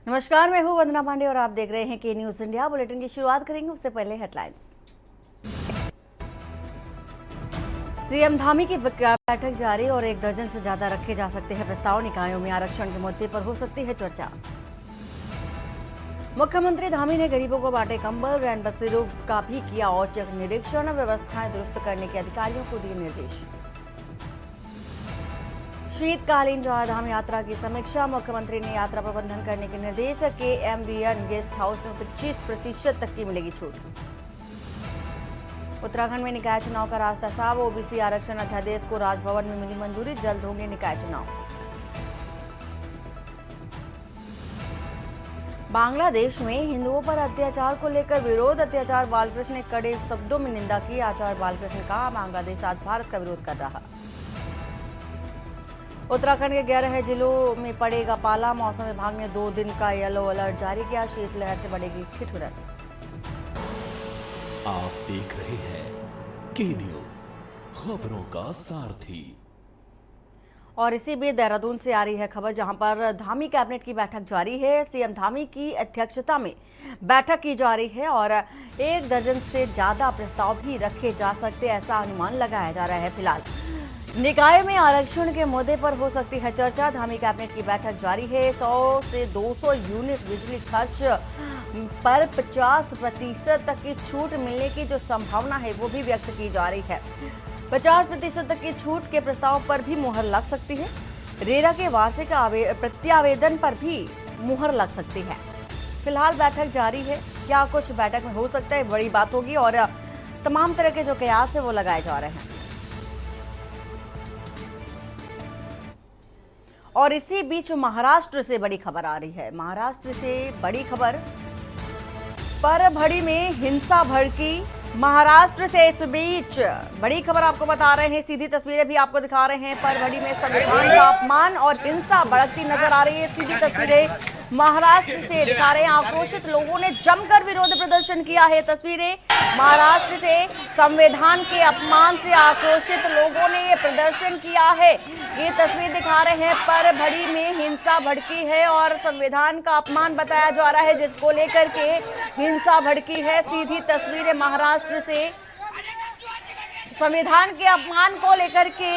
नमस्कार, मैं हूं वंदना पांडे और आप देख रहे हैं के न्यूज इंडिया। बुलेटिन की शुरुआत करेंगे उससे पहले हेडलाइंस। सीएम धामी की बैठक जारी और 1 दर्जन से ज्यादा रखे जा सकते हैं प्रस्ताव। निकायों में आरक्षण के मुद्दे पर हो सकती है चर्चा। मुख्यमंत्री धामी ने गरीबों को बांटे कंबल। रैन बसेरों का भी किया औचक निरीक्षण। व्यवस्थाएं दुरुस्त करने के अधिकारियों को दिए निर्देश। शीतकालीन चारधाम यात्रा की समीक्षा। मुख्यमंत्री ने यात्रा प्रबंधन करने के निर्देश। KMVN गेस्ट हाउस में 25% तक की मिलेगी छूट। उत्तराखंड में निकाय चुनाव का रास्ता साफ। OBC आरक्षण अध्यादेश को राजभवन में मिली मंजूरी। जल्द होंगे निकाय चुनाव। बांग्लादेश में हिंदुओं पर अत्याचार को लेकर विरोध। अत्याचार बालकृष्ण ने कड़े शब्दों में निंदा की। आचार्य बालकृष्ण ने कहा, बांग्लादेश आज भारत का विरोध कर रहा। उत्तराखंड के 11 जिलों में पड़ेगा पाला। मौसम विभाग ने 2 दिन का येलो अलर्ट जारी किया। शीतलहर से बढ़ेगी ठिठुरन। आप देख रहे हैं के न्यूज, खबरों का सारथी। और इसी बीच देहरादून से आ रही है खबर, जहां पर धामी कैबिनेट की बैठक जारी है। सीएम धामी की अध्यक्षता में बैठक की जा रही है और 1 दर्जन से ज्यादा प्रस्ताव भी रखे जा सकते, ऐसा अनुमान लगाया जा रहा है। फिलहाल निकाय में आरक्षण के मुद्दे पर हो सकती है चर्चा। धामी कैबिनेट की बैठक जारी है। 100 से 200 यूनिट बिजली खर्च पर 50% तक की छूट मिलने की जो संभावना है वो भी व्यक्त की जा रही है। 50% तक की छूट के प्रस्ताव पर भी मुहर लग सकती है। रेरा के वार्षिक प्रत्यावेदन पर भी मुहर लग सकती है। फिलहाल बैठक जारी है। क्या कुछ बैठक में हो सकता है, बड़ी बात होगी और तमाम तरह के जो कयास है वो लगाए जा रहे हैं। और इसी बीच महाराष्ट्र से बड़ी खबर आ रही है। महाराष्ट्र से बड़ी खबर, परभड़ी में हिंसा भड़की। महाराष्ट्र से इस बीच बड़ी खबर आपको बता रहे हैं, सीधी तस्वीरें भी आपको दिखा रहे हैं। परभड़ी में संविधान का अपमान और हिंसा भड़कती नजर आ रही है। सीधी तस्वीरें महाराष्ट्र से दिखा रहे हैं। आक्रोशित लोगों ने जमकर विरोध प्रदर्शन किया है। तस्वीरें महाराष्ट्र से संविधान के अपमान से आक्रोशित लोगों ने ये प्रदर्शन किया है। ये तस्वीर दिखा रहे हैं, परभड़ी में हिंसा भड़की है और संविधान का अपमान बताया जा रहा है, जिसको लेकर के हिंसा भड़की है। सीधी तस्वीरें महाराष्ट्र से संविधान के अपमान को लेकर के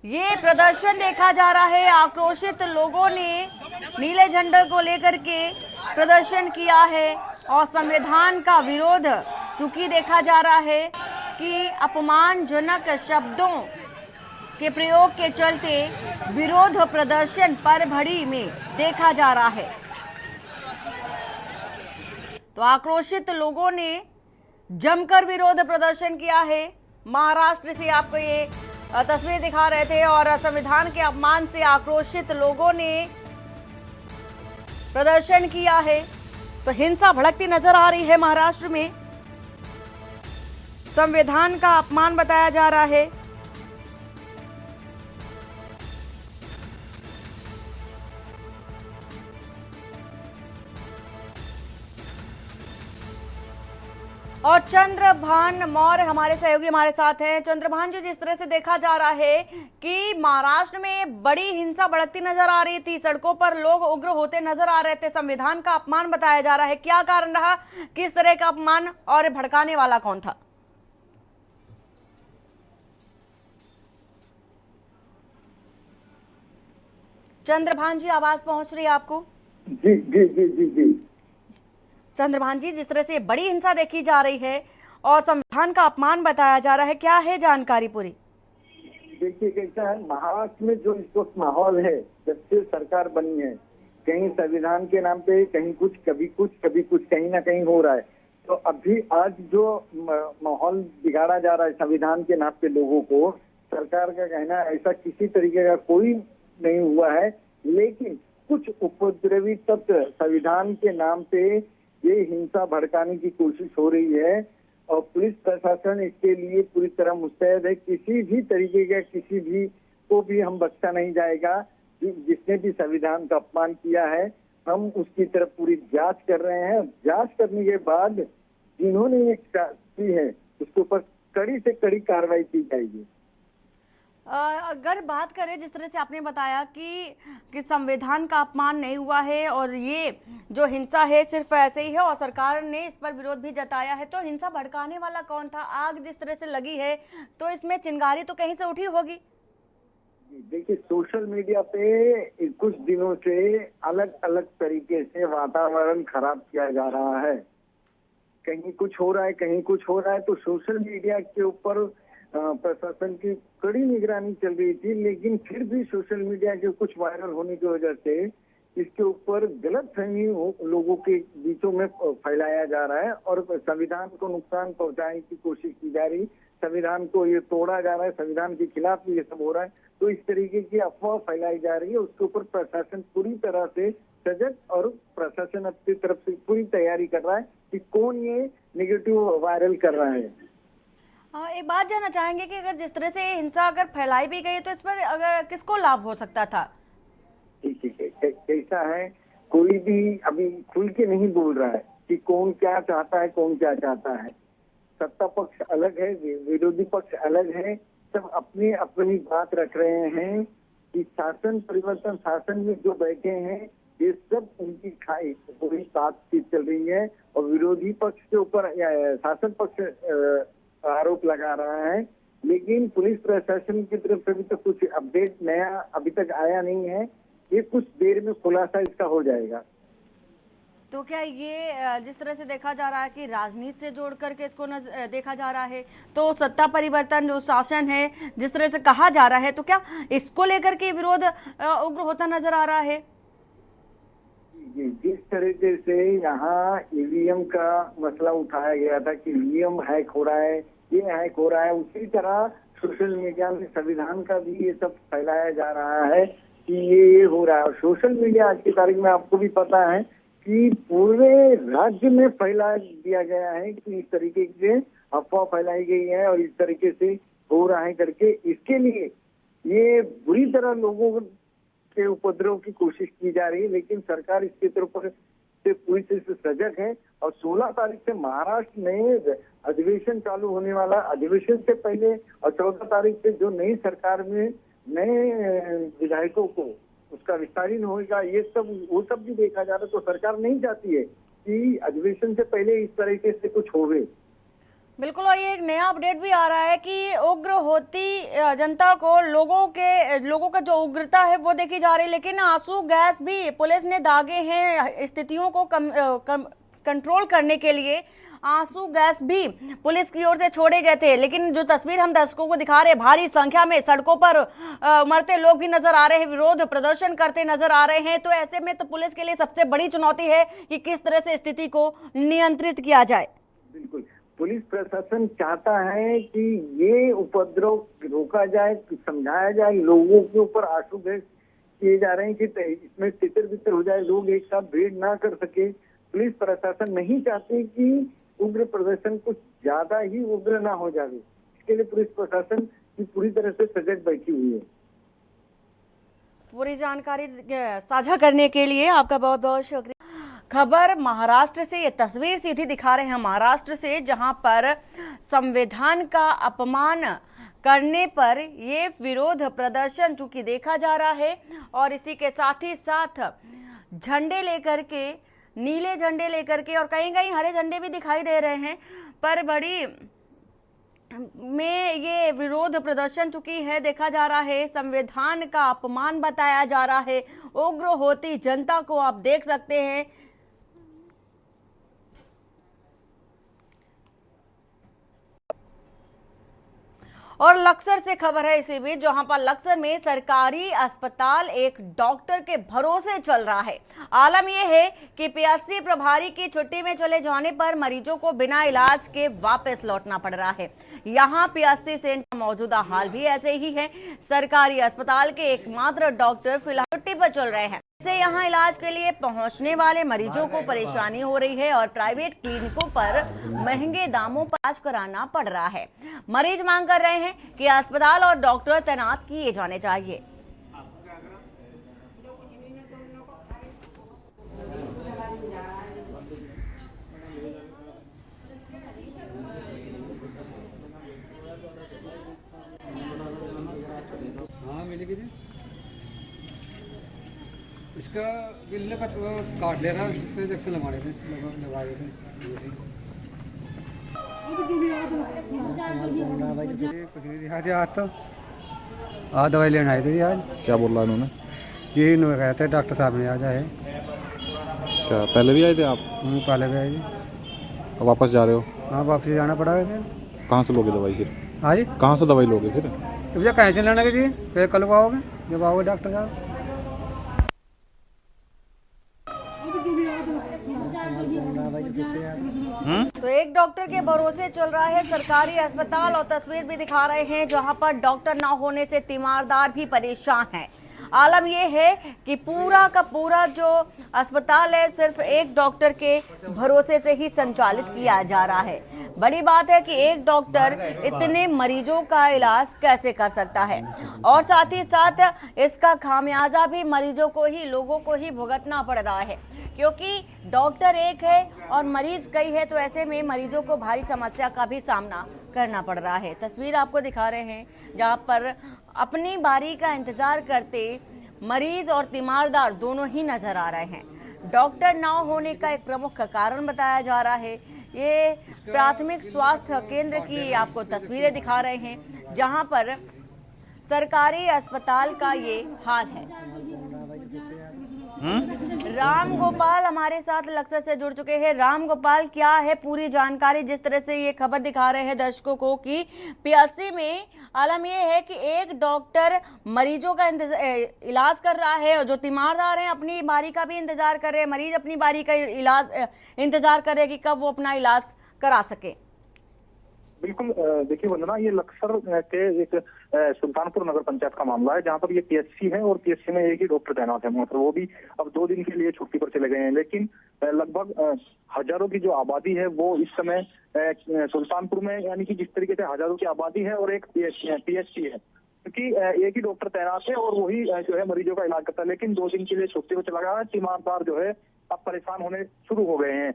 ये प्रदर्शन देखा जा रहा है। आक्रोशित लोगों ने नीले झंडे को लेकर के प्रदर्शन किया है और संविधान का विरोध चूंकि देखा जा रहा है कि अपमानजनक शब्दों के प्रयोग के चलते विरोध प्रदर्शन परभड़ी में देखा जा रहा है। तो आक्रोशित लोगों ने जमकर विरोध प्रदर्शन किया है। महाराष्ट्र से आपको ये तस्वीर दिखा रहे थे और संविधान के अपमान से आक्रोशित लोगों ने प्रदर्शन किया है। तो हिंसा भड़कती नजर आ रही है। महाराष्ट्र में संविधान का अपमान बताया जा रहा है। और चंद्रभान मौर्य हमारे सहयोगी हमारे साथ हैं। चंद्रभान जी, जिस तरह से देखा जा रहा है कि महाराष्ट्र में बड़ी हिंसा भड़कती नजर आ रही थी, सड़कों पर लोग उग्र होते नजर आ रहे थे, संविधान का अपमान बताया जा रहा है, क्या कारण रहा, किस तरह का अपमान और भड़काने वाला कौन था? चंद्रभान जी, आवाज पहुंच रही है आपको? जी जी जी जी जी चंद्रभान जी, जिस तरह से बड़ी हिंसा देखी जा रही है और संविधान का अपमान बताया जा रहा है, क्या है जानकारी पूरी? देखिए कैसा है महाराष्ट्र में जो इस वक्त माहौल है, जब से सरकार बनी है, कहीं संविधान के नाम पे कहीं कुछ, कभी कुछ कहीं ना कहीं हो रहा है। तो अभी आज जो माहौल बिगाड़ा जा रहा है संविधान के नाम पे लोगों को, सरकार का कहना ऐसा किसी तरीके का कोई नहीं हुआ है, लेकिन कुछ उपद्रवी तत्व संविधान के नाम पे ये हिंसा भड़काने की कोशिश हो रही है और पुलिस प्रशासन इसके लिए पूरी तरह मुस्तैद है। किसी भी तरीके का किसी भी को भी हम बख्शा नहीं जाएगा। जिसने भी संविधान का अपमान किया है, हम उसकी तरफ पूरी जांच कर रहे हैं। जांच करने के बाद जिन्होंने ये की है उसके ऊपर कड़ी से कड़ी कार्रवाई की जाएगी। अगर बात करें जिस तरह से आपने बताया कि संविधान का अपमान नहीं हुआ है और ये जो हिंसा है सिर्फ ऐसे ही है और सरकार ने इस पर विरोध भी जताया है, तो हिंसा भड़काने वाला कौन था? आग जिस तरह से लगी है तो इसमें चिंगारी तो कहीं से उठी होगी। देखिए, सोशल मीडिया पे कुछ दिनों से अलग अलग तरीके से वातावरण खराब किया जा रहा है। कहीं कुछ हो रहा है, कहीं कुछ हो रहा है। तो सोशल मीडिया के ऊपर प्रशासन की कड़ी निगरानी चल रही थी, लेकिन फिर भी सोशल मीडिया के कुछ वायरल होने की वजह से इसके ऊपर गलतफहमी लोगों के बीचों में फैलाया जा रहा है और संविधान को नुकसान पहुंचाने की कोशिश की जा रही, संविधान को ये तोड़ा जा रहा है, संविधान के खिलाफ ये सब हो रहा है। तो इस तरीके की अफवाह फैलाई जा रही है, उसके ऊपर प्रशासन पूरी तरह से सजग और प्रशासन अपनी तरफ से पूरी तैयारी कर रहा है कि कौन ये नेगेटिव वायरल कर रहा है। एक बात जानना चाहेंगे कि अगर जिस तरह से हिंसा अगर फैलाई भी गई तो इस पर अगर किसको लाभ हो सकता था? ठीक है, कैसा है, कोई भी अभी खुल के नहीं बोल रहा है कि कौन क्या चाहता है, कौन क्या चाहता है। सत्ता पक्ष अलग है, विरोधी पक्ष अलग है, सब अपनी अपनी बात रख रहे हैं कि शासन परिवर्तन, शासन में जो बैठे हैं ये सब उनकी खाई पूरी बातचीत चल रही है और विरोधी पक्ष के ऊपर शासन पक्ष आरोप लगा रहा है। लेकिन पुलिस प्रशासन की तरफ से भी तो कुछ अपडेट नया अभी तक आया नहीं है। ये कुछ देर में खुलासा इसका हो जाएगा। तो क्या ये जिस तरह से देखा जा रहा है कि राजनीति से जोड़ करके इसको देखा जा रहा है, तो सत्ता परिवर्तन जो शासन है जिस तरह से कहा जा रहा है, तो क्या इसको लेकर के विरोध उग्र होता नजर आ रहा है? जिस तरीके से यहाँ ईवीएम का मसला उठाया गया था कि ईवीएम हैक हो रहा है, ये हैक हो रहा है, उसी तरह सोशल मीडिया में संविधान का भी ये सब फैलाया जा रहा है कि ये हो रहा है। सोशल मीडिया आज की तारीख में आपको भी पता है कि पूरे राज्य में फैला दिया गया है कि इस तरीके से अफवाह फैलाई गई है और इस तरीके से हो रहा है करके। इसके लिए ये बुरी तरह लोगों के उपद्रव की कोशिश की जा रही है, लेकिन सरकार इसके तरफ से पूरी तरह से सजग है। और 16 तारीख से महाराष्ट्र में अधिवेशन चालू होने वाला, अधिवेशन से पहले और 14 तारीख से जो नई सरकार में नए विधायकों को उसका विस्तारीन होगा, ये सब वो सब भी देखा जा रहा है। तो सरकार नहीं चाहती है कि अधिवेशन से पहले इस तरीके से कुछ होवे। बिल्कुल, और ये एक नया अपडेट भी आ रहा है कि उग्र होती जनता को लोगों का जो उग्रता है वो देखी जा रही है, लेकिन आंसू गैस भी पुलिस ने दागे हैं स्थितियों को कंट्रोल करने के लिए। आंसू गैस भी पुलिस की ओर से छोड़े गए थे, लेकिन जो तस्वीर हम दर्शकों को दिखा रहे हैं, भारी संख्या में सड़कों पर मरते लोग भी नजर आ रहे हैं, विरोध प्रदर्शन करते नजर आ रहे हैं। तो ऐसे में तो पुलिस के लिए सबसे बड़ी चुनौती है कि किस तरह से स्थिति को नियंत्रित किया जाए। बिल्कुल, पुलिस प्रशासन चाहता है कि ये उपद्रव रोका जाए, समझाया जाए। लोगों के ऊपर आंसू गैस किए जा रहे हैं कि इसमें तितर बितर हो जाए, लोग एक साथ भीड़ ना कर सके। पुलिस प्रशासन नहीं चाहती कि उग्र प्रदर्शन कुछ ज्यादा ही उग्र ना हो जाए। इसके लिए पुलिस प्रशासन की पूरी तरह से सजग बैठी हुई है। पूरी जानकारी साझा करने के लिए आपका बहुत बहुत शुक्रिया। खबर महाराष्ट्र से, ये तस्वीर सीधी दिखा रहे हैं महाराष्ट्र से, जहां पर संविधान का अपमान करने पर ये विरोध प्रदर्शन चूंकि देखा जा रहा है और इसी के साथ ही साथ झंडे लेकर के, नीले झंडे लेकर के और कहीं कहीं हरे झंडे भी दिखाई दे रहे हैं, पर बड़ी में ये विरोध प्रदर्शन चुकी है देखा जा रहा है। संविधान का अपमान बताया जा रहा है। उग्र होती जनता को आप देख सकते हैं। और लक्सर से खबर है इसी बीच, जहां पर लक्सर में सरकारी अस्पताल एक डॉक्टर के भरोसे चल रहा है। आलम यह है कि पीएससी प्रभारी की छुट्टी में चले जाने पर मरीजों को बिना इलाज के वापस लौटना पड़ रहा है। यहां पीएससी सेंटर मौजूदा हाल भी ऐसे ही है। सरकारी अस्पताल के एकमात्र डॉक्टर फिलहाल छुट्टी पर चल रहे हैं। से यहाँ इलाज के लिए पहुंचने वाले मरीजों को परेशानी हो रही है और प्राइवेट क्लिनिकों पर महंगे दामों पर इलाज कराना पड़ रहा है। मरीज मांग कर रहे हैं कि अस्पताल और डॉक्टर तैनात किए जाने चाहिए। इसका बिल ने काट लिया था, इसमें इंजेक्शन लगा रहे थे कुछ नहीं दिखा दिया आज तो। आज दवाई लेने आए थे आज। क्या बोल रहा है उन्होंने? जी इन्होंने कहा था डॉक्टर साहब ने आ जाए। अच्छा, पहले भी आए थे आप? पहले भी आए जी। अब वापस जा रहे हो? हाँ वापस जाना पड़ा है। कहाँ से लोगे दवाई फिर? हाँ जी, कहाँ से दवाई लोगे फिर? तो भैया कहीं से लेना है जी? फिर कल को आओगे जब आओगे डॉक्टर साहब। तो एक डॉक्टर के भरोसे चल रहा है सरकारी अस्पताल और तस्वीर भी दिखा रहे हैं जहां पर डॉक्टर ना होने से तीमारदार भी परेशान हैं। आलम यह है कि पूरा का पूरा जो अस्पताल है सिर्फ एक डॉक्टर के भरोसे से ही संचालित किया जा रहा है। बड़ी बात है कि एक डॉक्टर इतने मरीजों का इलाज कैसे कर सकता है और साथ ही साथ इसका खामियाजा भी मरीजों को ही, लोगों को ही भुगतना पड़ रहा है क्योंकि डॉक्टर एक है और मरीज कई है। तो ऐसे में मरीजों को भारी समस्या का भी सामना करना पड़ रहा है। तस्वीर आपको दिखा रहे हैं जहां पर अपनी बारी का इंतजार करते मरीज और तीमारदार दोनों ही नजर आ रहे हैं। डॉक्टर ना होने का एक प्रमुख कारण बताया जा रहा है। ये प्राथमिक स्वास्थ्य केंद्र की आपको तस्वीरें दिखा रहे हैं जहां पर सरकारी अस्पताल का ये हाल है। राम गोपाल हमारे साथ लक्सर से जुड़ चुके हैं। राम गोपाल, क्या है पूरी जानकारी? जिस तरह से ये खबर दिखा रहे हैं दर्शकों को कि पियासी में आलम ये है कि एक डॉक्टर मरीजों का इलाज कर रहा है और जो तीमारदार हैं अपनी बारी का भी इंतजार कर रहे हैं, मरीज अपनी बारी का इंतजार कर रहे हैं कि कब वो अपना इलाज करा सके। बिल्कुल, देखिए वंदना, ये लक्सर के एक सुल्तानपुर नगर पंचायत का मामला है जहां पर ये पीएचसी है और पीएचसी में एक ही डॉक्टर तैनात है। मतलब वो भी अब 2 दिन के लिए छुट्टी पर चले गए हैं। लेकिन लगभग हजारों की जो आबादी है वो इस समय सुल्तानपुर में, यानी कि जिस तरीके से हजारों की आबादी है और एक पीएचसी है, क्योंकि एक ही डॉक्टर तैनात है और वही जो है मरीजों का इलाज करता है। लेकिन 2 दिन के लिए छुट्टी पर चला गया है। तीमारदार जो है अब परेशान होने शुरू हो गए हैं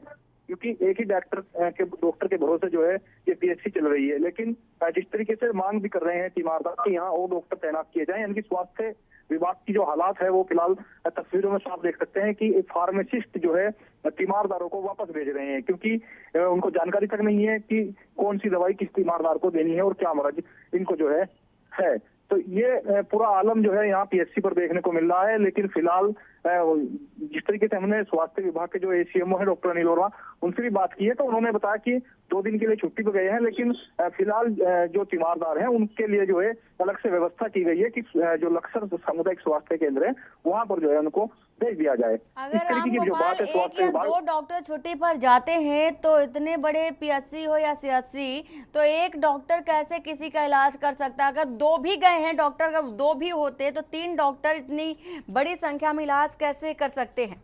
क्योंकि एक ही डॉक्टर के भरोसे जो है ये पीएचसी चल रही है। लेकिन जिस तरीके से मांग भी कर रहे हैं तीमारदार कि यहाँ और डॉक्टर तैनात किए जाएं, यानी कि स्वास्थ्य विभाग की जो हालात है वो फिलहाल तस्वीरों में साफ देख सकते हैं कि फार्मासिस्ट जो है तीमारदारों को वापस भेज रहे हैं क्योंकि उनको जानकारी तक नहीं है कि कौन सी दवाई किस तीमारदार को देनी है और क्या मर्ज इनको जो है। तो ये पूरा आलम जो है यहाँ पीएचसी पर देखने को मिल रहा है। लेकिन फिलहाल जिस तरीके से हमने स्वास्थ्य विभाग के जो एसीएमओ है डॉक्टर अनिल वर्मा, उनसे भी बात की है तो उन्होंने बताया कि 2 दिन के लिए छुट्टी पर गए हैं। लेकिन फिलहाल जो तीमारदार हैं उनके लिए जो है अलग से व्यवस्था की गई है कि जो लक्सर सामुदायिक स्वास्थ्य केंद्र है वहां पर जो है उनको भेज दिया जाए। अगर राम गोपाल एक या 2 डॉक्टर छुट्टी पर जाते हैं तो इतने बड़े पीएचसी हो या सीएचसी तो एक डॉक्टर कैसे किसी का इलाज कर सकता है? अगर 2 भी गए हैं डॉक्टर, अगर 2 भी होते तो 3 डॉक्टर इतनी बड़ी संख्या में इलाज कैसे कर सकते हैं?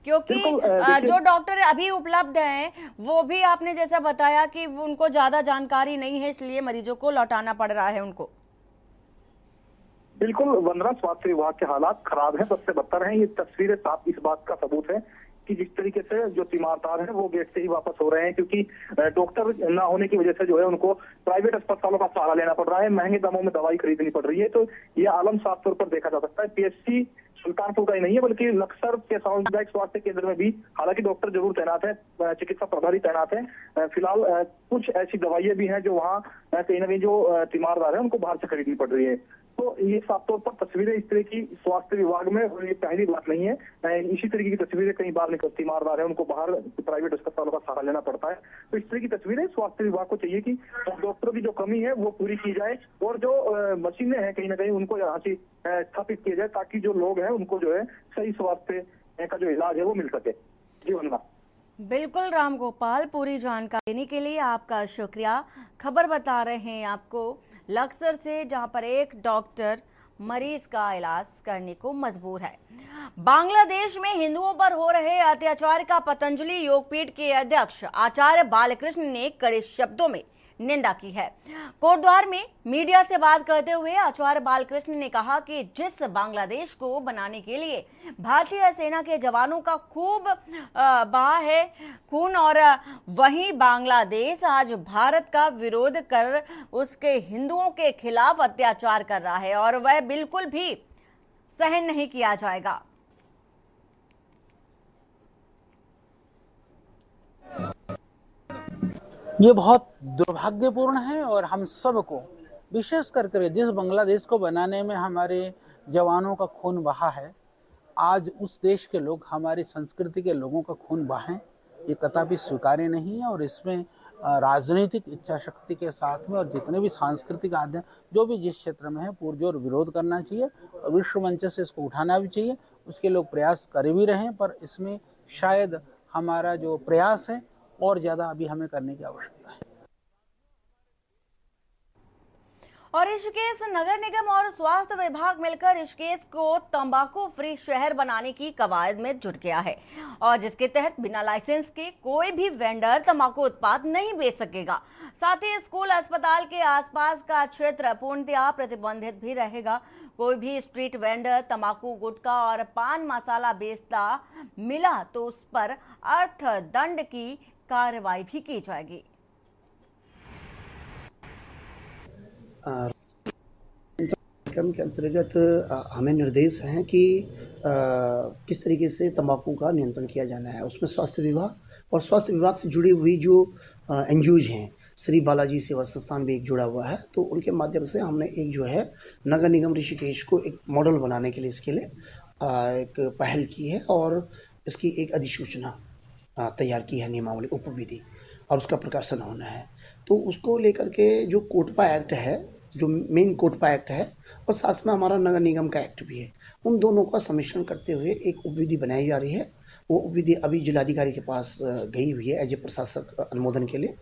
क्योंकि जो डॉक्टर अभी उपलब्ध हैं वो भी आपने जैसा बताया कि उनको ज्यादा जानकारी नहीं है, इसलिए मरीजों को लौटाना पड़ रहा है उनको। बिल्कुल वंदना, स्वास्थ्य विभाग के हालात खराब है, सबसे बदतर हैं। ये तस्वीरें साफ इस बात का सबूत है कि जिस तरीके से जो तीमारदार हैं वो गेट से ही वापस हो रहे हैं क्योंकि डॉक्टर ना होने की वजह से जो है उनको प्राइवेट अस्पतालों का सहारा लेना पड़ रहा है, महंगे दामों में दवाई खरीदनी पड़ रही है। तो ये आलम साफ तौर पर देखा जा सकता है। पीएचसी सुल्तानपुर का ही नहीं है बल्कि लक्सर के सामुदायिक स्वास्थ्य केंद्र में भी हालांकि डॉक्टर जरूर तैनात है, चिकित्सा प्रभारी तैनात है। फिलहाल कुछ ऐसी दवाइयां भी हैं जो वहाँ कहीं ना कहीं जो तीमारदार है उनको बाहर से खरीदनी पड़ रही है। तो ये साफ तौर पर तस्वीरें इस तरह की स्वास्थ्य विभाग में ये पहली बात नहीं है। इसी तरीके की तस्वीरें कई बार निकलती, तीमारदार है उनको बाहर प्राइवेट अस्पतालों का सहारा लेना पड़ता है। तो इस तरह की तस्वीरें स्वास्थ्य विभाग को चाहिए कि डॉक्टरों की जो कमी है वो पूरी की जाए और जो मशीनें हैं कहीं ना कहीं उनको यहाँ से स्थापित किया जाए ताकि जो लोग हैं उनको जो है सही स्वास्थ्य का जो इलाज है वो मिल सके। जी वंदना। बिल्कुल राम गोपाल, पूरी जानकारी देने के लिए आपका शुक्रिया। खबर बता रहे हैं आपको लक्सर से जहां पर एक डॉक्टर मरीज का इलाज करने को मजबूर है। बांग्लादेश में हिंदुओं पर हो रहे अत्याचार का पतंजलि योगपीठ के अध्यक्ष आचार्य बालकृष्ण ने कड़े शब्दों में निंदा की है। कोटद्वार में मीडिया से बात करते हुए आचार्य बालकृष्ण ने कहा कि जिस बांग्लादेश को बनाने के लिए भारतीय सेना के जवानों का खूब बहा है खून और वहीं बांग्लादेश आज भारत का विरोध कर उसके हिंदुओं के खिलाफ अत्याचार कर रहा है और वह बिल्कुल भी सहन नहीं किया जाएगा। ये बहुत दुर्भाग्यपूर्ण है और हम सबको, विशेष कर जिस बांग्लादेश को बनाने में हमारे जवानों का खून बहा है, आज उस देश के लोग हमारी संस्कृति के लोगों का खून बहाएं, ये कतई स्वीकार्य नहीं है। और इसमें राजनीतिक इच्छा शक्ति के साथ में और जितने भी सांस्कृतिक आदि जो भी जिस क्षेत्र में है पुरजोर विरोध करना चाहिए और विश्व मंच से इसको उठाना भी चाहिए। उसके लोग प्रयास कर भी रहे हैं, पर इसमें शायद हमारा जो प्रयास है और ज़्यादा अभी हमें करने की आवश्यकता है। और ऋषिकेश नगर निगम और स्वास्थ्य विभाग मिलकर ऋषिकेश को तंबाकू फ्री शहर बनाने की कवायद में जुट गया है, और जिसके तहत बिना लाइसेंस के कोई भी वेंडर तंबाकू उत्पाद नहीं बेच सकेगा। साथ ही स्कूल अस्पताल के आसपास का क्षेत्र पूर्णतया प्रतिबंधित भी रहेगा। कोई भी स्ट्रीट वेंडर तंबाकू, गुटखा और पान मसाला बेचता मिला तो उस पर अर्थदंड की कार्रवाई भी की जाएगी। कार्यक्रम के अंतर्गत हमें निर्देश हैं कि किस तरीके से तंबाकू का नियंत्रण किया जाना है। उसमें स्वास्थ्य विभाग और स्वास्थ्य विभाग से जुड़ी हुई जो एनजीओज हैं, श्री बालाजी सेवा संस्थान भी एक जुड़ा हुआ है, तो उनके माध्यम से हमने एक जो है नगर निगम ऋषिकेश को एक मॉडल बनाने के लिए इसके लिए एक पहल की है और इसकी एक अधिसूचना तैयार की है, नियमावली उपविधि, और उसका प्रकाशन होना है। तो उसको लेकर के जो कोटपा एक्ट है, जो मेन कोटपा एक्ट है, और साथ में हमारा नगर निगम का एक्ट भी है, उन दोनों का सम्मिश्रण करते हुए एक उपविधि बनाई जा रही है। वो उपविधि अभी जिलाधिकारी के पास गई हुई है एज ए प्रशासक अनुमोदन के लिए।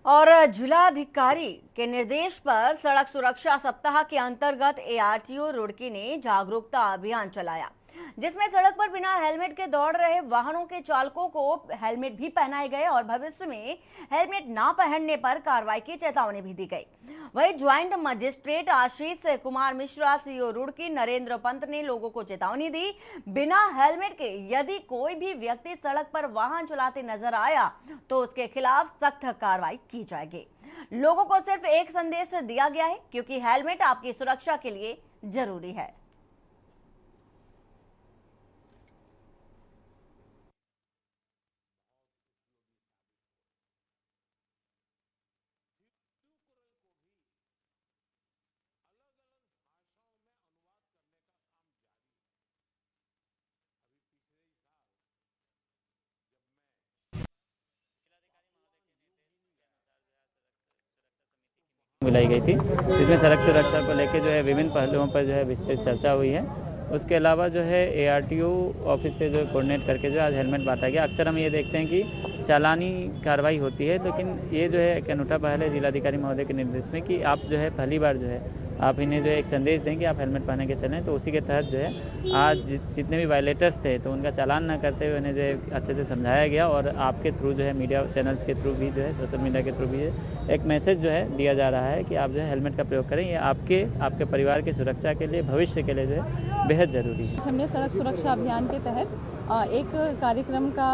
और जिलाधिकारी के निर्देश पर सड़क सुरक्षा सप्ताह के अंतर्गत एआरटीओ रुड़की ने जागरूकता अभियान चलाया, जिसमें सड़क पर बिना हेलमेट के दौड़ रहे वाहनों के चालकों को हेलमेट भी पहनाए गए और भविष्य में हेलमेट ना पहनने पर कार्रवाई की चेतावनी भी दी गई। वहीं joint magistrate Ashish Kumar Mishra, CO Roorkee Narendra Pant ने लोगों को चेतावनी दी, बिना हेलमेट के यदि कोई भी व्यक्ति सड़क पर वाहन चलाते नजर आया तो उसके खिलाफ सख्त कार्रवाई की जाएगी। लोगों को सिर्फ एक संदेश दिया गया है, क्योंकि हेलमेट आपकी सुरक्षा के लिए जरूरी है। बुलाई गई थी, जिसमें सड़क सुरक्षा को लेकर जो है विभिन्न पहलुओं पर जो है विस्तृत चर्चा हुई है। उसके अलावा जो है एआरटीओ ऑफिस से जो कोऑर्डिनेट करके जो आज हेलमेट बांटा गया। अक्सर हम ये देखते हैं कि चालानी कार्रवाई होती है, लेकिन ये जो है एक अनूठा पहल है जिलाधिकारी महोदय के निर्देश में कि आप जो है पहली बार जो है आप इन्हें जो है एक संदेश दें कि आप हेलमेट पहन के चलें। तो उसी के तहत जो है आज जितने भी वायलेटर्स थे तो उनका चालान ना करते हुए उन्हें जो है अच्छे से समझाया गया, और आपके थ्रू जो है मीडिया चैनल्स के थ्रू भी जो है सोशल मीडिया के थ्रू भी एक मैसेज जो है दिया जा रहा है कि आप जो है हेलमेट का प्रयोग करें। ये आपके परिवार की सुरक्षा के लिए, भविष्य के लिए जो है बेहद ज़रूरी है। हमने सड़क सुरक्षा अभियान के तहत एक कार्यक्रम का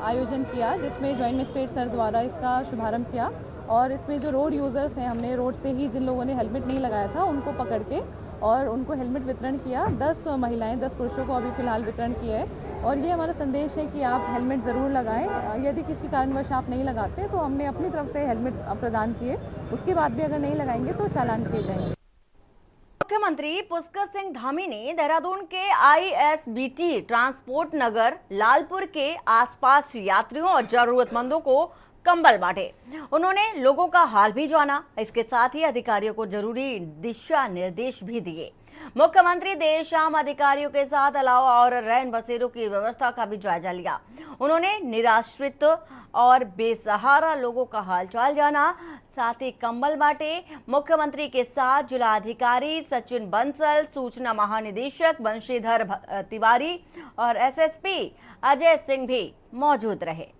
आयोजन किया, जिसमें ज्वाइंट मजिस्ट्रेट सर द्वारा इसका शुभारंभ किया, और इसमें जो रोड यूज़र्स हैं, हमने रोड से ही जिन लोगों ने हेलमेट नहीं लगाया था उनको पकड़ के और उनको हेलमेट वितरण किया। 10 महिलाएं 10 पुरुषों को अभी फ़िलहाल वितरण किया है, और ये हमारा संदेश है कि आप हेलमेट ज़रूर लगाएं। यदि किसी कारणवश आप नहीं लगाते तो हमने अपनी तरफ से हेलमेट प्रदान किए, उसके बाद भी अगर नहीं लगाएंगे तो चालान किए जाएंगे। मुख्यमंत्री पुष्कर सिंह धामी ने देहरादून के आईएसबीटी ट्रांसपोर्ट नगर लालपुर के आसपास यात्रियों और जरूरतमंदों को कंबल बांटे। उन्होंने लोगों का हाल भी जाना, इसके साथ ही अधिकारियों को जरूरी दिशा निर्देश भी दिए। मुख्यमंत्री देर शाम अधिकारियों के साथ अलावा और रैन बसेरों की व्यवस्था का भी जायजा लिया। उन्होंने निराश्रित और बेसहारा लोगों का हालचाल जाना, साथ ही कंबल बांटे। मुख्यमंत्री के साथ जिलाधिकारी सचिन बंसल, सूचना महानिदेशक बंशीधर तिवारी और एसएसपी अजय सिंह भी मौजूद रहे।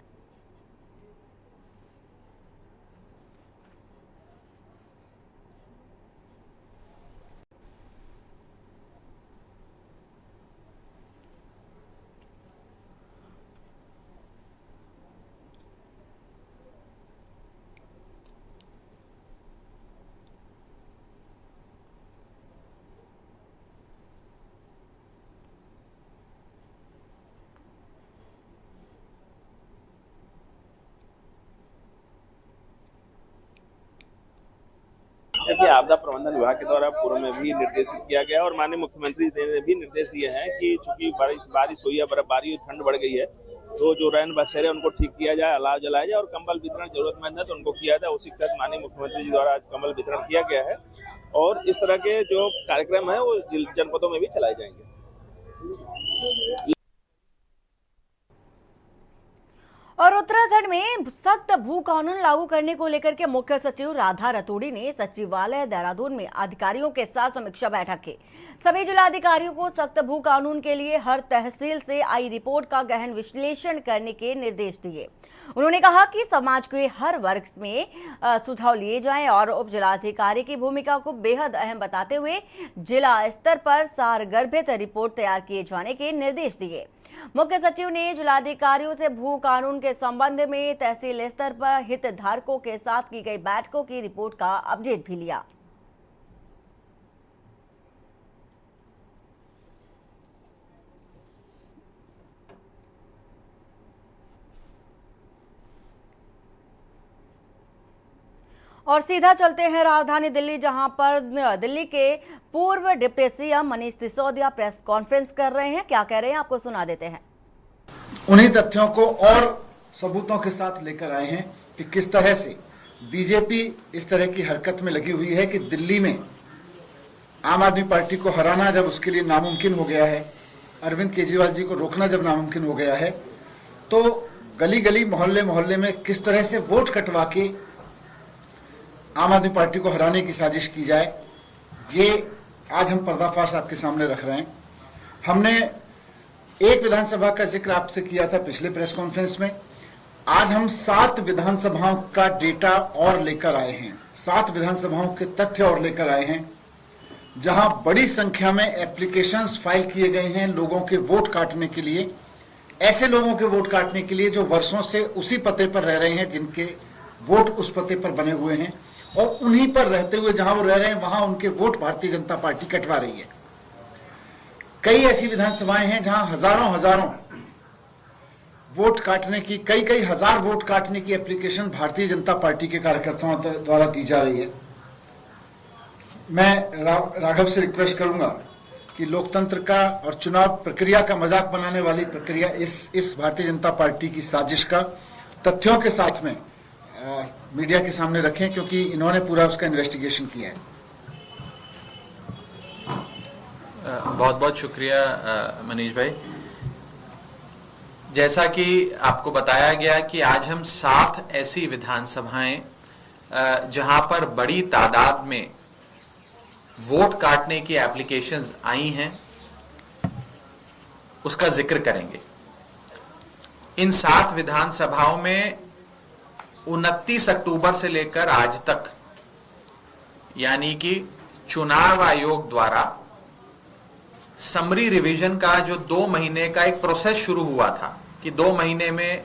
कि आपदा प्रबंधन विभाग के द्वारा पूर्व में भी निर्देशित किया गया और माननीय मुख्यमंत्री ने भी निर्देश दिए हैं कि चूंकि बारिश हुई है, बर्फबारी हुई, ठंड बढ़ गई है, तो जो रैन बसेरे उनको ठीक किया जाए, अलाव जलाया जाए और कंबल वितरण जरूरतमंद है तो उनको किया जाए। उसी के तहत माननीय मुख्यमंत्री जी द्वारा कंबल वितरण किया गया है और इस तरह के जो कार्यक्रम है वो जनपदों में भी चलाए जाएंगे। और उत्तराखंड में सख्त भू कानून लागू करने को लेकर के मुख्य सचिव राधा रतूड़ी ने सचिवालय देहरादून में अधिकारियों के साथ समीक्षा बैठक की। सभी जिलाधिकारियों को सख्त भू कानून के लिए हर तहसील से आई रिपोर्ट का गहन विश्लेषण करने के निर्देश दिए। उन्होंने कहा कि समाज के हर वर्ग में सुझाव लिए जाएं और उप जिलाधिकारी की भूमिका को बेहद अहम बताते हुए जिला स्तर पर सारगर्भित रिपोर्ट तैयार किए जाने के निर्देश दिए। मुख्य सचिव ने जिलाधिकारियों से भू कानून के संबंध में तहसील स्तर पर हितधारकों के साथ की गई बैठकों की रिपोर्ट का अपडेट भी लिया। और सीधा चलते हैं राजधानी दिल्ली, जहां पर दिल्ली के पूर्व deputy CM Manish Sisodia press conference कर रहे हैं। क्या कह रहे हैं आपको सुना देते हैं। उन्हीं तथ्यों को और सबूतों के साथ लेकर आए हैं कि किस तरह से बीजेपी इस तरह की हरकत में लगी हुई है कि दिल्ली में आम आदमी पार्टी को हराना जब उसके लिए नामुमकिन हो गया है, अरविंद केजरीवाल जी को रोकना जब नामुमकिन हो गया है, तो गली गली मोहल्ले मोहल्ले में किस तरह से वोट कटवा के आम आदमी पार्टी को हराने की साजिश की जाए, ये आज हम पर्दाफाश आपके सामने रख रहे हैं। हमने एक विधानसभा का जिक्र आपसे किया था पिछले प्रेस कॉन्फ्रेंस में। आज हम 7 विधानसभाओं का डेटा और लेकर आए हैं, 7 विधानसभाओं के तथ्य और लेकर आए हैं, जहां बड़ी संख्या में एप्लीकेशंस फाइल किए गए हैं लोगों के वोट काटने के लिए, ऐसे लोगों के वोट काटने के लिए जो वर्षों से उसी पते पर रह रहे हैं, जिनके वोट उस पते पर बने हुए हैं और उन्हीं पर रहते हुए जहां वो रह रहे हैं वहां उनके वोट भारतीय जनता पार्टी कटवा रही है। कई ऐसी विधानसभाएं हैं जहां हजारों वोट काटने की, कई हजार वोट काटने की एप्लीकेशन भारतीय जनता पार्टी के कार्यकर्ताओं द्वारा दी जा रही है। मैं राघव से रिक्वेस्ट करूंगा कि लोकतंत्र का और चुनाव प्रक्रिया का मजाक बनाने वाली प्रक्रिया इस भारतीय जनता पार्टी की साजिश का तथ्यों के साथ में मीडिया के सामने रखें, क्योंकि इन्होंने पूरा उसका इन्वेस्टिगेशन किया है। बहुत बहुत शुक्रिया मनीष भाई। जैसा कि आपको बताया गया कि आज हम 7 ऐसी विधानसभाएं जहां पर बड़ी तादाद में वोट काटने की एप्लीकेशंस आई हैं उसका जिक्र करेंगे। इन 7 विधानसभाओं में 29 अक्टूबर से लेकर आज तक, यानी कि चुनाव आयोग द्वारा समरी रिवीजन का जो 2 महीने का एक प्रोसेस शुरू हुआ था कि 2 महीने में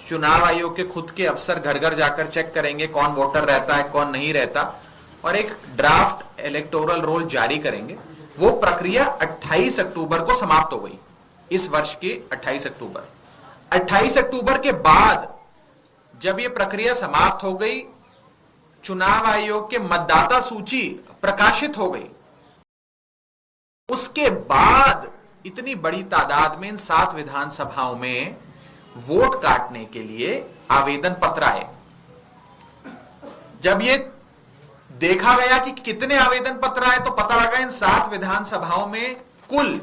चुनाव आयोग के खुद के अफसर घर घर जाकर चेक करेंगे कौन वोटर रहता है कौन नहीं रहता और एक ड्राफ्ट इलेक्टोरल रोल जारी करेंगे। वो प्रक्रिया 28 अक्टूबर को समाप्त हो गई, इस वर्ष के 28 अक्टूबर। 28 अक्टूबर के बाद जब ये प्रक्रिया समाप्त हो गई, चुनाव आयोग के मतदाता सूची प्रकाशित हो गई, उसके बाद इतनी बड़ी तादाद में इन 7 विधानसभाओं में वोट काटने के लिए आवेदन पत्र आए। जब ये देखा गया कि कितने आवेदन पत्र आए तो पता लगा इन 7 विधानसभाओं में कुल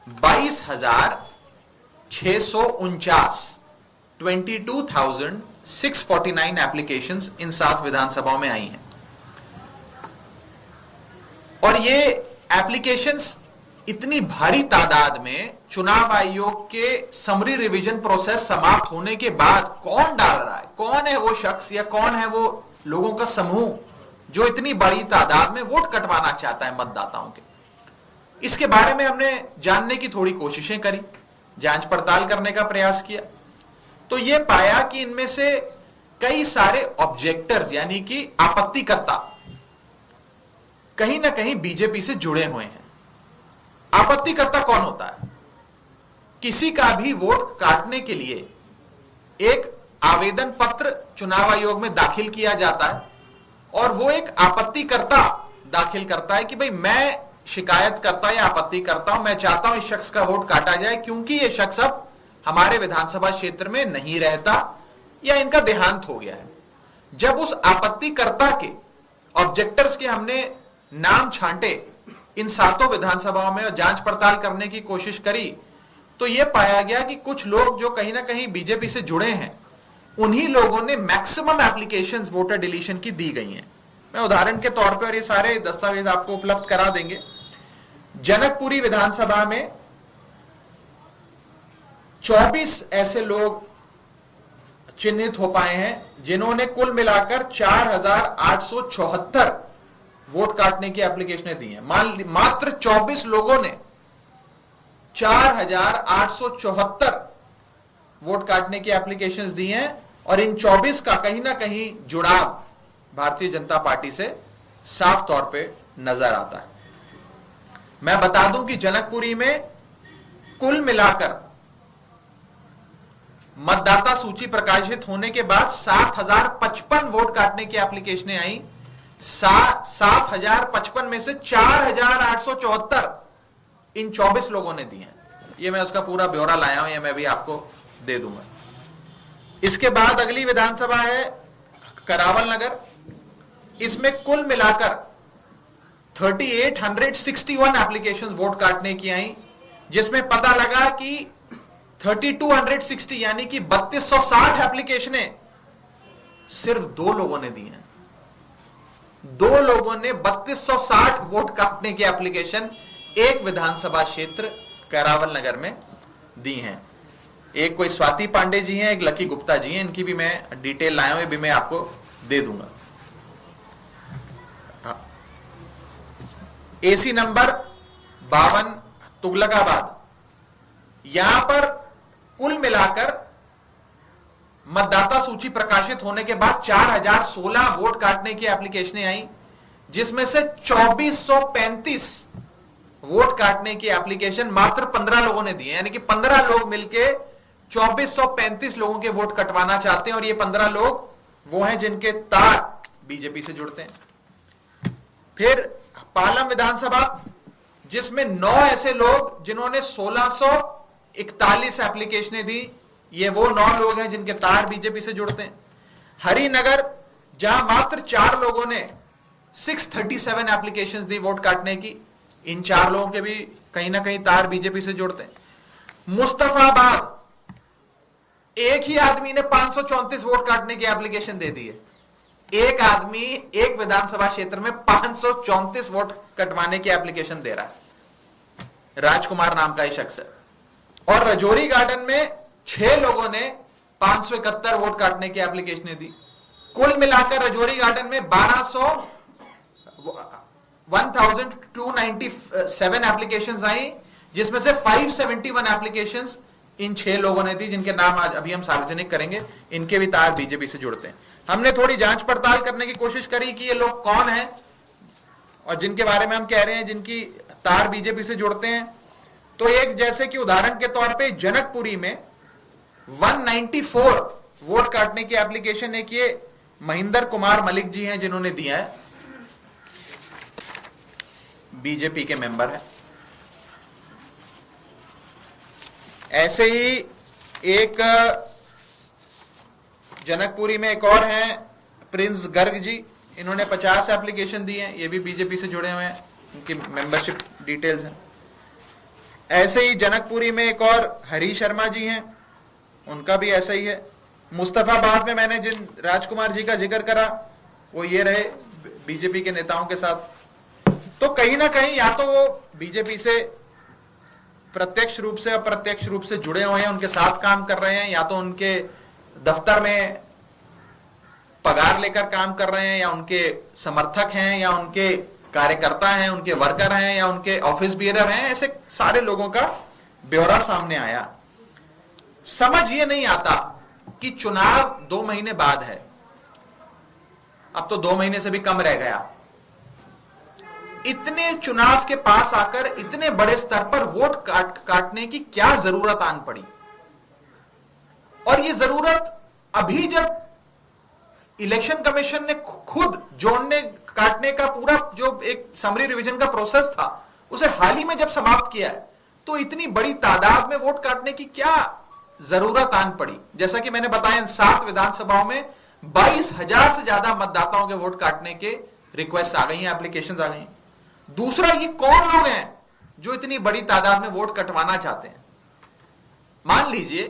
22,649 एप्लीकेशंस इन 7 विधानसभाओं में आई हैं। और ये एप्लीकेशंस इतनी भारी तादाद में चुनाव आयोग के समरी रिवीजन प्रोसेस समाप्त होने के बाद कौन डाल रहा है, कौन है वो शख्स या कौन है वो लोगों का समूह जो इतनी बड़ी तादाद में वोट कटवाना चाहता है मतदाताओं के, इसके बारे में हमने जानने की थोड़ी कोशिशें करी, जांच पड़ताल करने का प्रयास किया, तो ये पाया कि इनमें से कई सारे ऑब्जेक्टर्स यानी कि आपत्तिकर्ता कहीं ना कहीं बीजेपी से जुड़े हुए हैं। आपत्तिकर्ता कौन होता है? किसी का भी वोट काटने के लिए एक आवेदन पत्र चुनाव आयोग में दाखिल किया जाता है और वो एक आपत्तिकर्ता दाखिल करता है कि भाई मैं शिकायत करता या आपत्ति करता हूं, मैं चाहता हूं इस शख्स का वोट काटा जाए क्योंकि ये शख्स अब हमारे विधानसभा क्षेत्र में नहीं रहता या इनका देहांत हो गया है। जब उस आपत्तिकर्ता के ऑब्जेक्टर्स के हमने नाम छांटे इन 7 विधानसभाओं में और जांच पड़ताल करने की कोशिश करी तो यह पाया गया कि कुछ लोग जो कहीं ना कहीं बीजेपी से जुड़े हैं उन्हीं लोगों ने मैक्सिमम एप्लीकेशंस वोटर डिलीशन की दी गई हैं। मैं उदाहरण के तौर पे और ये सारे दस्तावेज आपको उपलब्ध करा देंगे। जनकपुरी विधानसभा में 24 ऐसे लोग चिन्हित हो पाए हैं जिन्होंने कुल मिलाकर 4,874 वोट काटने की एप्लीकेशनें दी हैं। मात्र 24 लोगों ने 4,874 वोट काटने की एप्लीकेशंस दी हैं और इन 24 का कहीं ना कहीं जुड़ाव भारतीय जनता पार्टी से साफ तौर पे नजर आता है। मैं बता दूं कि जनकपुरी में कुल मिलाकर मतदाता सूची प्रकाशित होने के बाद 7,055 वोट काटने की एप्लीकेशनें आई। 7,055 में से 4,874 इन 24 लोगों ने दी हैं। ये मैं उसका पूरा ब्यौरा लाया हूं, ये मैं भी आपको दे दूंगा। इसके बाद अगली विधानसभा है करावल नगर। इसमें कुल मिलाकर 3,861 एप्लीकेशंस वोट काटने की आई, जिसमें पता लगा कि 3,260 यानी कि 3,260 एप्लीकेशनें सिर्फ 2 लोगों ने दी हैं। 2 लोगों ने 3,260 वोट काटने की एप्लीकेशन एक विधानसभा क्षेत्र करावल नगर में दी हैं। एक कोई स्वाति पांडे जी हैं, एक लकी गुप्ता जी हैं, इनकी भी मैं डिटेल लाया हूं, भी मैं आपको दे दूंगा। एसी नंबर 52 तुगलकाबाद, यहां पर कुल मिलाकर मतदाता सूची प्रकाशित होने के बाद 4,016 वोट काटने की एप्लीकेशनें आई, जिसमें से 2,435 वोट काटने की एप्लीकेशन मात्र 15 लोगों ने दी है। यानी कि 15 लोग मिलके 2,435 लोगों के वोट कटवाना चाहते हैं और ये 15 लोग वो हैं जिनके तार बीजेपी से जुड़ते हैं। फिर पालम विधानसभा, जिसमें 9 ऐसे लोग जिन्होंने 1,641 एप्लीकेशनें दी, ये वो 9 लोग हैं जिनके तार बीजेपी से जुड़ते हैं। हरिनगर, जहां मात्र 4 लोगों ने 637 एप्लीकेशंस दी वोट काटने की, इन 4 लोगों के भी कहीं ना कहीं तार बीजेपी से जुड़ते हैं। मुस्तफाबाद, एक ही आदमी ने 534 वोट काटने की एप्लीकेशन दे दी है। एक आदमी एक विधानसभा क्षेत्र में 534 वोट कटवाने की एप्लीकेशन दे रहा है। राजकुमार नाम का ही शख्स है। और रजौरी गार्डन में 6 लोगों ने 571 वोट काटने की एप्लीकेशन दी। कुल मिलाकर रजौरी गार्डन में 1,297 एप्लीकेशंस आई, जिसमें से 571 एप्लीकेशंस इन 6 लोगों ने दी, जिनके नाम आज अभी हम सार्वजनिक करेंगे। इनके भी तार बीजेपी से जुड़ते हैं। हमने थोड़ी जांच पड़ताल करने की कोशिश करी कि ये लोग कौन हैं और जिनके बारे में हम कह रहे हैं जिनकी तार बीजेपी से जुड़ते हैं। तो एक, जैसे कि उदाहरण के तौर पे जनकपुरी में 194 वोट काटने की एप्लीकेशन एक ये महेंद्र कुमार मलिक जी हैं जिन्होंने दिया है, बीजेपी के मेंबर है। ऐसे ही एक जनकपुरी में एक और हैं प्रिंस गर्ग जी, इन्होंने 50 एप्लीकेशन दी हैं, ये भी बीजेपी से जुड़े हुए हैं, उनकी मेंबरशिप डिटेल्स हैं। ऐसे ही जनकपुरी में एक और हरी शर्मा जी हैं, उनका भी ऐसा ही है। मुस्तफाबाद में मैंने जिन राजकुमार जी का जिक्र करा वो ये रहे बीजेपी के नेताओं के साथ। तो कहीं ना कहीं या तो वो बीजेपी से प्रत्यक्ष रूप से अप्रत्यक्ष रूप से जुड़े हुए हैं, उनके साथ काम कर रहे हैं, या तो उनके दफ्तर में पगार लेकर काम कर रहे हैं, या उनके समर्थक हैं, या उनके कार्यकर्ता हैं, उनके वर्कर हैं, या उनके ऑफिस बियरर हैं। ऐसे सारे लोगों का ब्यौरा सामने आया। समझ ये नहीं आता कि चुनाव 2 महीने बाद है, अब तो 2 महीने से भी कम रह गया। इतने चुनाव के पास आकर इतने बड़े स्तर पर वोट काटने की क्या जरूरत आन पड़ी? और ये जरूरत अभी जब इलेक्शन कमीशन ने खुद जोड़ने काटने का पूरा जो एक समरी रिवीजन का प्रोसेस था उसे हाल ही में जब समाप्त किया है, तो इतनी बड़ी तादाद में वोट काटने की क्या जरूरत आन पड़ी? जैसा कि मैंने बताया, इन 7 विधानसभाओं में 22,000 से ज्यादा मतदाताओं के वोट काटने के रिक्वेस्ट आ गई हैं, एप्लीकेशंस आ गई हैं। दूसरा, ये कौन लोग हैं जो इतनी बड़ी तादाद में वोट कटवाना चाहते हैं? मान लीजिए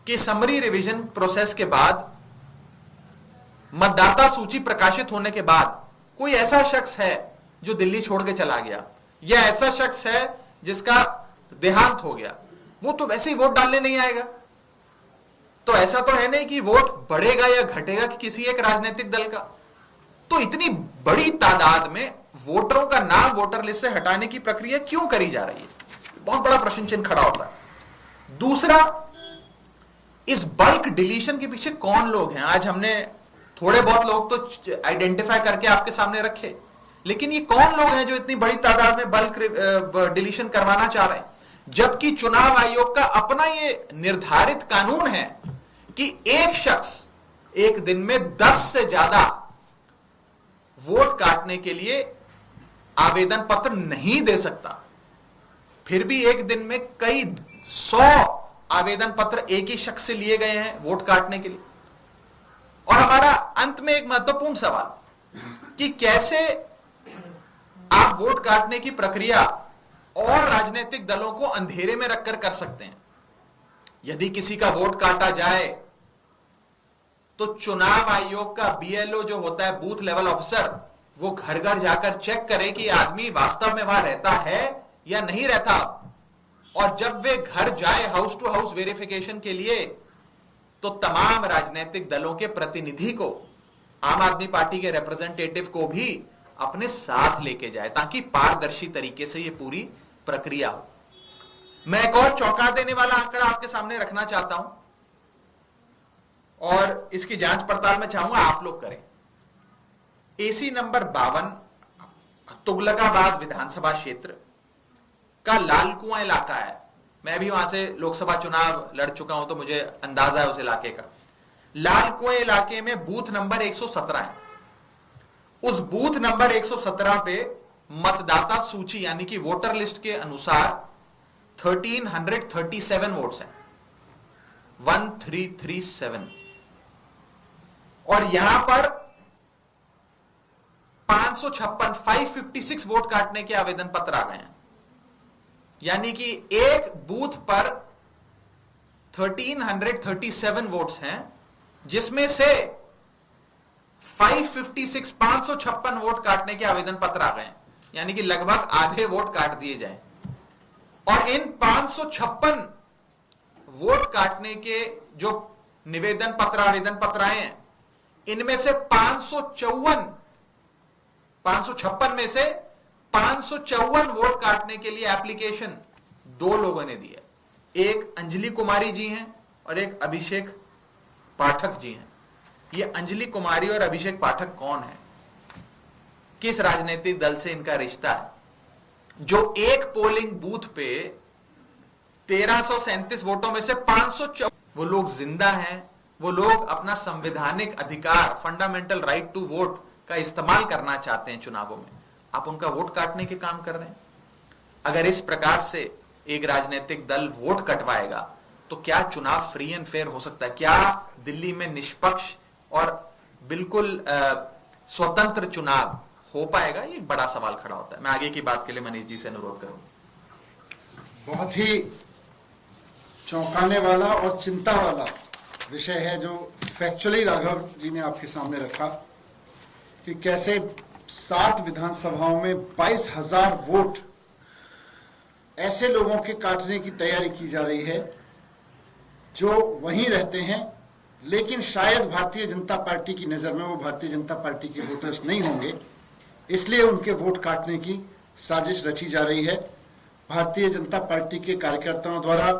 कि समरी रिवीजन प्रोसेस के बाद, मतदाता सूची प्रकाशित होने के बाद कोई ऐसा शख्स है जो दिल्ली छोड़ के चला गया, या ऐसा शख्स है जिसका देहांत हो गया, वो तो वैसे ही वोट डालने नहीं आएगा। तो ऐसा तो है नहीं कि वोट बढ़ेगा या घटेगा कि किसी एक राजनीतिक दल का। तो इतनी बड़ी तादाद में वोटरों का नाम वोटर लिस्ट से हटाने की प्रक्रिया क्यों करी जा रही है? बहुत बड़ा प्रश्न चिन्ह खड़ा होता है। दूसरा, इस बल्क डिलीशन के पीछे कौन लोग हैं? आज हमने थोड़े बहुत लोग तो आइडेंटिफाई करके आपके सामने रखे, लेकिन ये कौन लोग हैं जो इतनी बड़ी तादाद में बल्क डिलीशन करवाना चाह रहे हैं? जबकि चुनाव आयोग का अपना ये निर्धारित कानून है कि एक शख्स एक दिन में 10 से ज्यादा वोट काटने के लिए आवेदन पत्र नहीं दे सकता। फिर भी एक दिन में कई 100 आवेदन पत्र एक ही शख्स से लिए गए हैं वोट काटने के लिए। और हमारा अंत में एक महत्वपूर्ण सवाल कि कैसे आप वोट काटने की प्रक्रिया और राजनीतिक दलों को अंधेरे में रखकर कर सकते हैं। यदि किसी का वोट काटा जाए तो चुनाव आयोग का बीएलओ जो होता है, बूथ लेवल ऑफिसर, वो घर घर जाकर चेक करे कि आदमी वास्तव में वहां रहता है या नहीं रहता। और जब वे घर जाए हाउस टू हाउस वेरिफिकेशन के लिए, तो तमाम राजनीतिक दलों के प्रतिनिधि को, आम आदमी पार्टी के रिप्रेजेंटेटिव को भी अपने साथ लेके जाए, ताकि पारदर्शी तरीके से यह पूरी प्रक्रिया हो। मैं एक और चौंका देने वाला आंकड़ा आपके सामने रखना चाहता हूं, और इसकी जांच पड़ताल में चाहूंगा आप लोग करें। एसी नंबर 52 तुगलकाबाद विधानसभा क्षेत्र का लाल कुआं इलाका है। मैं भी वहां से लोकसभा चुनाव लड़ चुका हूं, तो मुझे अंदाजा है उस इलाके का। लाल कुएं इलाके में बूथ नंबर 117 है। उस बूथ नंबर 117 पे मतदाता सूची यानी कि वोटर लिस्ट के अनुसार 1337 वोट्स हैं, 1337। और यहां पर 556 वोट काटने के आवेदन पत्र आ गए हैं। यानी कि एक बूथ पर 1337 वोट्स हैं, जिसमें से 556 वोट काटने के आवेदन पत्र आ गए, यानी कि लगभग आधे वोट काट दिए जाएं। और इन 556 वोट काटने के जो निवेदन पत्र आवेदन पत्र आए हैं, इनमें से 556 में से 554 वोट काटने के लिए एप्लीकेशन 2 लोगों ने दी है। एक अंजलि कुमारी जी हैं और एक अभिषेक पाठक जी हैं। ये अंजलि कुमारी और अभिषेक पाठक कौन है? किस राजनीतिक दल से इनका रिश्ता है, जो एक पोलिंग बूथ पे 1337 वोटों में से 504 वो लोग जिंदा हैं। वो लोग अपना संवैधानिक अधिकार, फंडामेंटल राइट टू वोट का इस्तेमाल करना चाहते हैं चुनावों में। आप उनका वोट काटने के काम कर रहे हैं। अगर इस प्रकार से एक राजनीतिक दल वोट कटवाएगा तो क्या चुनाव फ्री एंड फेयर हो सकता है? क्या दिल्ली में निष्पक्ष और बिल्कुल स्वतंत्र चुनाव हो पाएगा? ये एक बड़ा सवाल खड़ा होता है। मैं आगे की बात के लिए मनीष जी से अनुरोध करूंगा। बहुत ही चौंकाने वाला और चिंता वाला विषय है जो फैक्चुअली राघव जी ने आपके सामने रखा, कि कैसे 7 विधानसभाओं में 22,000 वोट ऐसे लोगों के काटने की तैयारी की जा रही है जो वहीं रहते हैं, लेकिन शायद भारतीय जनता पार्टी की नजर में वो भारतीय जनता पार्टी के वोटर्स नहीं होंगे, इसलिए उनके वोट काटने की साजिश रची जा रही है। भारतीय जनता पार्टी के कार्यकर्ताओं द्वारा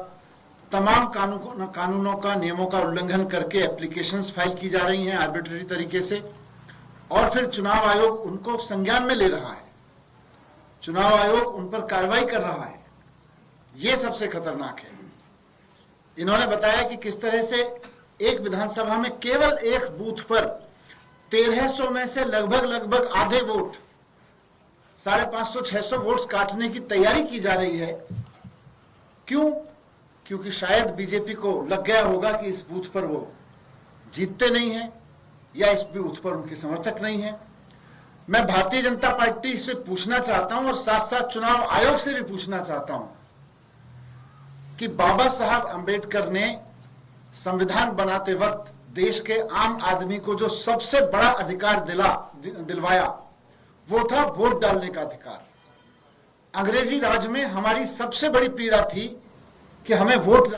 तमाम कानूनों का, नियमों का उल्लंघन करके एप्लीकेशंस फाइल की जा रही हैं आर्बिट्रेरी तरीके से, और फिर चुनाव आयोग उनको संज्ञान में ले रहा है, चुनाव आयोग उन पर कार्रवाई कर रहा है। ये सबसे खतरनाक है। इन्होंने बताया कि किस तरह से एक विधानसभा में केवल एक बूथ पर 1300 में से लगभग आधे वोट, 550-600 वोट्स काटने की तैयारी की जा रही है। क्यों? क्योंकि शायद बीजेपी को लग गया होगा कि इस बूथ पर वो जीतते नहीं हैं या इस बूथ पर उनके समर्थक नहीं हैं। मैं भारतीय जनता पार्टी से पूछना चाहता हूं और साथ साथ चुनाव आयोग से भी पूछना चाहता हूं कि बाबा साहब अंबेडकर ने संविधान बनाते वक्त देश के आम आदमी को जो सबसे बड़ा अधिकार दिलवाया वो था वोट डालने का अधिकार। अंग्रेजी राज में हमारी सबसे बड़ी पीड़ा थी कि हमें वोट।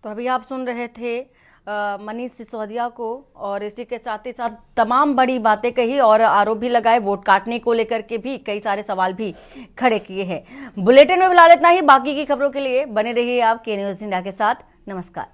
तो अभी आप सुन रहे थे मनीष सिसोदिया को, और इसी के साथ ही साथ तमाम बड़ी बातें कही और आरोप भी लगाए, वोट काटने को लेकर के भी कई सारे सवाल भी खड़े किए हैं। बुलेटिन में फिलहाल इतना ही। बाकी की खबरों के लिए बने रहिए आप के न्यूज़ इंडिया के साथ। नमस्कार।